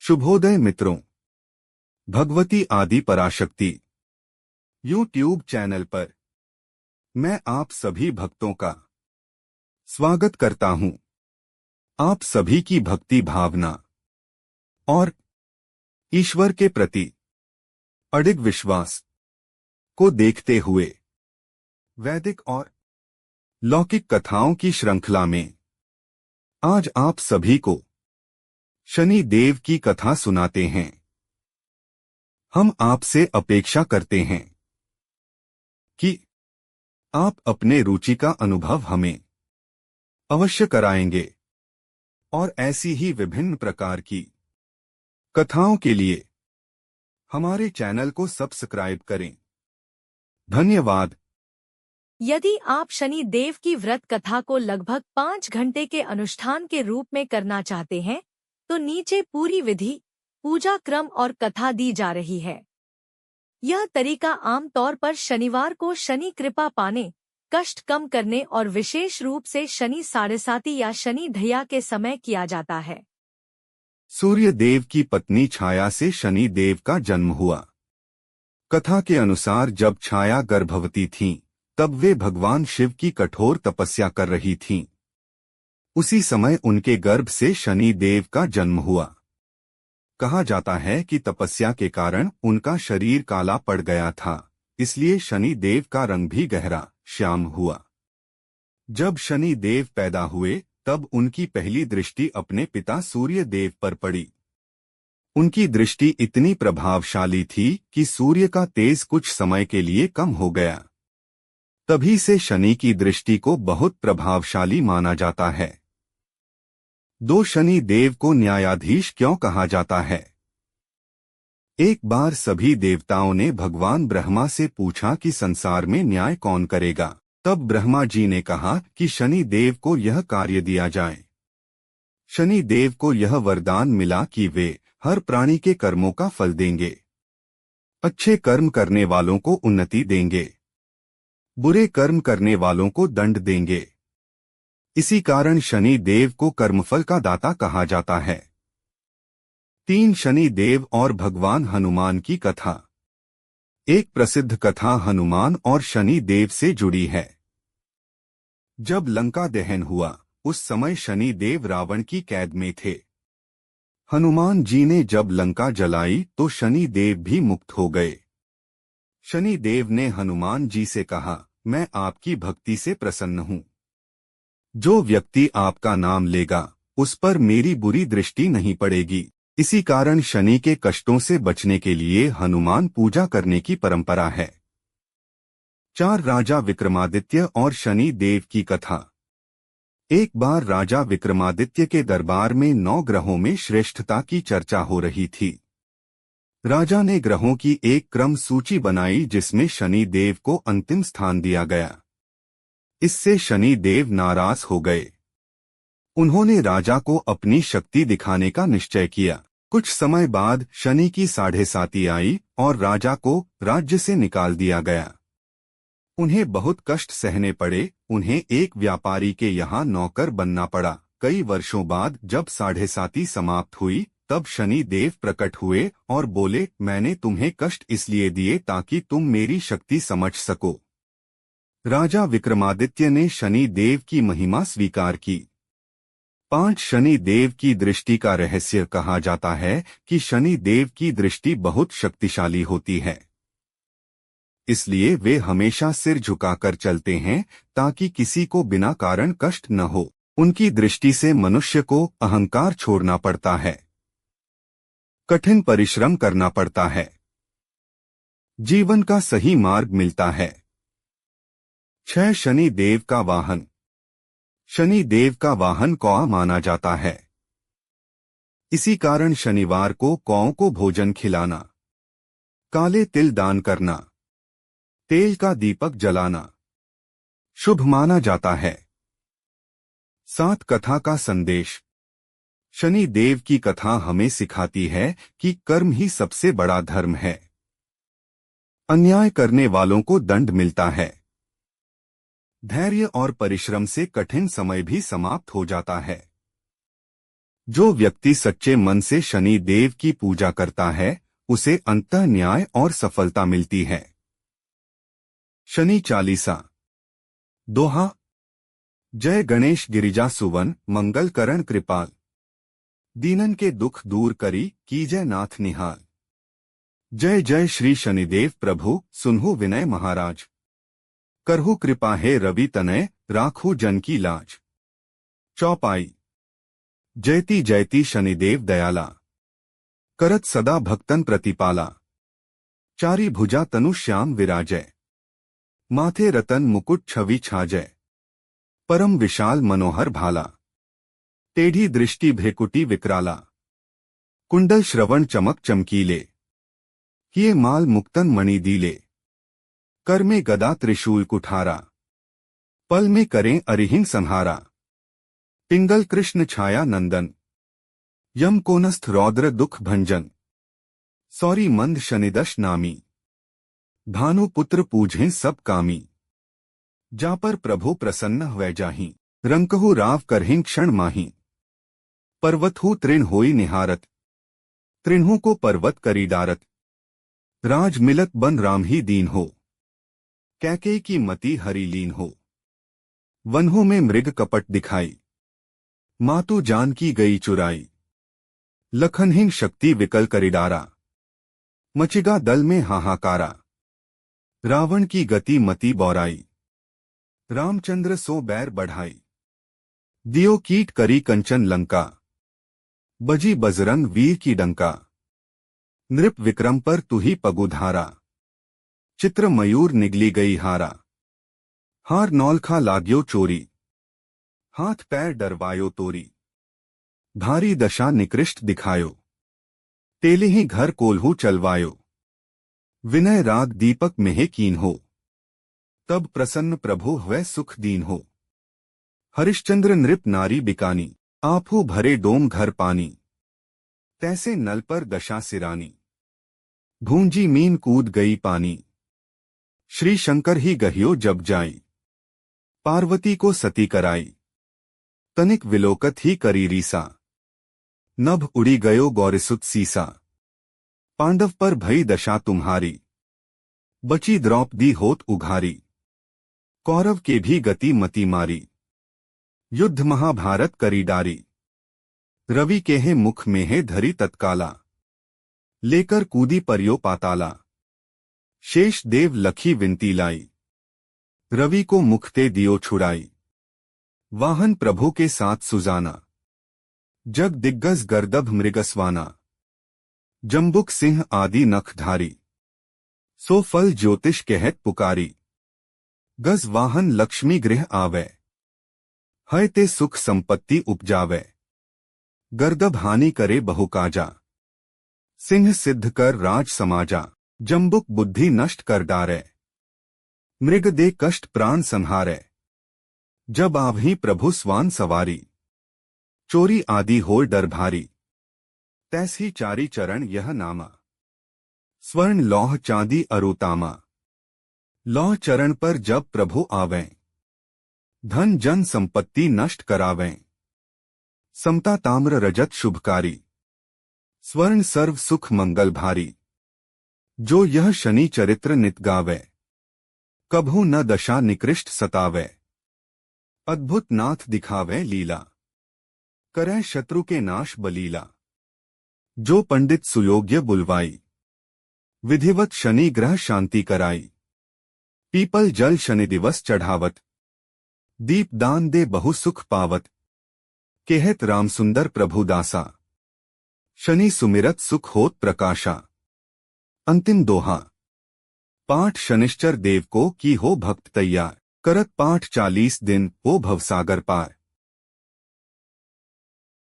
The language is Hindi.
शुभोदय मित्रों, भगवती आदि पराशक्ति यूट्यूब चैनल पर मैं आप सभी भक्तों का स्वागत करता हूं। आप सभी की भक्ति भावना और ईश्वर के प्रति अडिग विश्वास को देखते हुए वैदिक और लौकिक कथाओं की श्रृंखला में आज आप सभी को शनि देव की कथा सुनाते हैं। हम आपसे अपेक्षा करते हैं कि आप अपने रुचि का अनुभव हमें अवश्य कराएंगे और ऐसी ही विभिन्न प्रकार की कथाओं के लिए हमारे चैनल को सब्सक्राइब करें। धन्यवाद। यदि आप शनि देव की व्रत कथा को लगभग 5 घंटे के अनुष्ठान के रूप में करना चाहते हैं तो नीचे पूरी विधि, पूजा क्रम और कथा दी जा रही है। यह तरीका आमतौर पर शनिवार को शनि कृपा पाने, कष्ट कम करने और विशेष रूप से शनि साढ़ेसाती या शनि ढैया के समय किया जाता है। सूर्य देव की पत्नी छाया से शनि देव का जन्म हुआ। कथा के अनुसार जब छाया गर्भवती थीं, तब वे भगवान शिव की कठोर तपस्या कर रही थीं। उसी समय उनके गर्भ से शनि देव का जन्म हुआ। कहा जाता है कि तपस्या के कारण उनका शरीर काला पड़ गया था, इसलिए शनि देव का रंग भी गहरा श्याम हुआ। जब शनि देव पैदा हुए तब उनकी पहली दृष्टि अपने पिता सूर्य देव पर पड़ी। उनकी दृष्टि इतनी प्रभावशाली थी कि सूर्य का तेज कुछ समय के लिए कम हो गया। तभी से शनि की दृष्टि को बहुत प्रभावशाली माना जाता है। दो शनि देव को न्यायाधीश क्यों कहा जाता है? एक बार सभी देवताओं ने भगवान ब्रह्मा से पूछा कि संसार में न्याय कौन करेगा। तब ब्रह्मा जी ने कहा कि शनि देव को यह कार्य दिया जाए। शनि देव को यह वरदान मिला कि वे हर प्राणी के कर्मों का फल देंगे। अच्छे कर्म करने वालों को उन्नति देंगे, बुरे कर्म करने वालों को दंड देंगे। इसी कारण शनि देव को कर्मफल का दाता कहा जाता है। 3 शनि देव और भगवान हनुमान की कथा। एक प्रसिद्ध कथा हनुमान और शनि देव से जुड़ी है। जब लंका दहन हुआ, उस समय शनि देव रावण की कैद में थे। हनुमान जी ने जब लंका जलाई तो शनि देव भी मुक्त हो गए। शनि देव ने हनुमान जी से कहा, मैं आपकी भक्ति से प्रसन्न हूँ। जो व्यक्ति आपका नाम लेगा उस पर मेरी बुरी दृष्टि नहीं पड़ेगी। इसी कारण शनि के कष्टों से बचने के लिए हनुमान पूजा करने की परंपरा है। 4 राजा विक्रमादित्य और शनि देव की कथा। एक बार राजा विक्रमादित्य के दरबार में 9 ग्रहों में श्रेष्ठता की चर्चा हो रही थी। राजा ने ग्रहों की एक क्रम सूची बनाई जिसमें शनि देव को अंतिम स्थान दिया गया। इससे शनि देव नाराज हो गए। उन्होंने राजा को अपनी शक्ति दिखाने का निश्चय किया। कुछ समय बाद शनि की साढ़ेसाती आई और राजा को राज्य से निकाल दिया गया। उन्हें बहुत कष्ट सहने पड़े। उन्हें एक व्यापारी के यहाँ नौकर बनना पड़ा। कई वर्षों बाद जब साढ़ेसाती समाप्त हुई तब शनि देव प्रकट हुए और बोले, मैंने तुम्हें कष्ट इसलिए दिए ताकि तुम मेरी शक्ति समझ सको। राजा विक्रमादित्य ने शनि देव की महिमा स्वीकार की। 5 शनि देव की दृष्टि का रहस्य कहा जाता है कि शनि देव की दृष्टि बहुत शक्तिशाली होती है, इसलिए वे हमेशा सिर झुकाकर चलते हैं ताकि किसी को बिना कारण कष्ट न हो। उनकी दृष्टि से मनुष्य को अहंकार छोड़ना पड़ता है, कठिन परिश्रम करना पड़ता है, जीवन का सही मार्ग मिलता है। 6 शनि देव का वाहन। शनि देव का वाहन कौआ माना जाता है। इसी कारण शनिवार को कौओं को भोजन खिलाना, काले तिल दान करना, तेल का दीपक जलाना शुभ माना जाता है। 7 कथा का संदेश। शनि देव की कथा हमें सिखाती है कि कर्म ही सबसे बड़ा धर्म है। अन्याय करने वालों को दंड मिलता है। धैर्य और परिश्रम से कठिन समय भी समाप्त हो जाता है। जो व्यक्ति सच्चे मन से शनि देव की पूजा करता है उसे अंतः न्याय और सफलता मिलती है। शनि चालीसा। दोहा। जय गणेश गिरिजा सुवन मंगल करण कृपाल, दीनन के दुख दूर करी कीजय नाथ निहाल। जय जय श्री शनिदेव प्रभु सुनहु विनय महाराज, करहु कृपा हे रवि तनय राखू जन की लाज। चौपाई। जयति जयति शनिदेव दयाला, करत सदा भक्तन प्रतिपाला। चारी भुजा तनु श्याम विराजय, माथे रतन मुकुट छवि छाजय। परम विशाल मनोहर भाला, टेढ़ी दृष्टि भ्रेकुटी विकराला। कुंडल श्रवण चमक चमकीले, किए माल मुक्तन मणि दीले। कर में गदा त्रिशूल कुठारा, पल में करें अरिहिं संहारा। पिंगल कृष्ण छाया नंदन, यम कोनस्थ रौद्र दुख भंजन। सौरी मंद शनिदश नामी, भानु पुत्र पूजें सब कामी। जा पर प्रभु प्रसन्न हुए जाहि, रंकहु राव करहिं क्षण माही। पर्वत हु तृण होई निहारत, तृणहु को पर्वत करी डारत। राज मिलत बन राम ही दीन हो, कैकेयी की मति हरि लीन हो। वनों में मृग कपट दिखाई, मातु जानकी गई चुराई। लखनहिं शक्ति विकल करी डारा, मचिगा दल में हाहाकारा। रावण की गति मति बौराई, रामचंद्र सो बैर बढ़ाई। दियो कीट करी कंचन लंका, बजी बजरंग वीर की डंका। नृप विक्रम पर तुही पगुधारा, चित्र मयूर निगली गई हारा। हार नौलखा लाग्यो चोरी, हाथ पैर डरवायो तोरी। भारी दशा निकृष्ट दिखायो, तेले ही घर कोल्हू चलवायो। विनय राग दीपक मेहे कीन हो, तब प्रसन्न प्रभु हुए सुख दीन हो। हरिश्चंद्र नृप नारी बिकानी, आपू भरे डोम घर पानी। तैसे नल पर दशा सिरानी, भूंजी मीन कूद गई पानी। श्री शंकर ही गहियो जब जाई, पार्वती को सती कराई। तनिक विलोकत ही करी रीसा, नभ उड़ी गयो गौरिसुत सीसा। पांडव पर भई दशा तुम्हारी, बची द्रौपदी होत उघारी। कौरव के भी गति मति मारी, युद्ध महाभारत करी डारी। रवि के है मुख में है धरी तत्काला, लेकर कूदी परियो पाताला। शेष देव लखी विनती लाई, रवि को मुखते दियो छुड़ाई। वाहन प्रभु के साथ सुजाना, जग दिग्गज गर्दभ मृगस्वाना। जम्बुक सिंह आदि नखधारी, सो फल ज्योतिष कहत पुकारी। गज वाहन लक्ष्मी गृह आवे, है ते सुख संपत्ति उपजावे। गर्दभ हानि करे बहु काजा, सिंह सिद्ध कर राज समाजा। जम्बुक बुद्धि नष्ट कर डारे, मृग दे कष्ट प्राण संहारे। जब आवही प्रभु स्वान सवारी, चोरी आदि हो डर भारी। तैसी चारी चरण यह नामा, स्वर्ण लौह चांदी अरुतामा। लौह चरण पर जब प्रभु आवें, धन जन संपत्ति नष्ट करावें। समता ताम्र रजत शुभकारी, स्वर्ण सर्व सुख मंगल भारी। जो यह शनि चरित्र नित गावे, कभू न दशा निकृष्ट सतावे। अद्भुत नाथ दिखावे लीला, करे शत्रु के नाश बलीला। जो पंडित सुयोग्य बुलवाई, विधिवत शनि ग्रह शांति कराई। पीपल जल शनि दिवस चढ़ावत, दीप दान दे बहु सुख पावत। केहत राम सुंदर प्रभु दासा, शनि सुमिरत सुख होत प्रकाशा। अंतिम दोहा। पाठ शनिश्चर देव को की हो भक्त तैयार, करत पाठ 40 दिन हो भवसागर पार।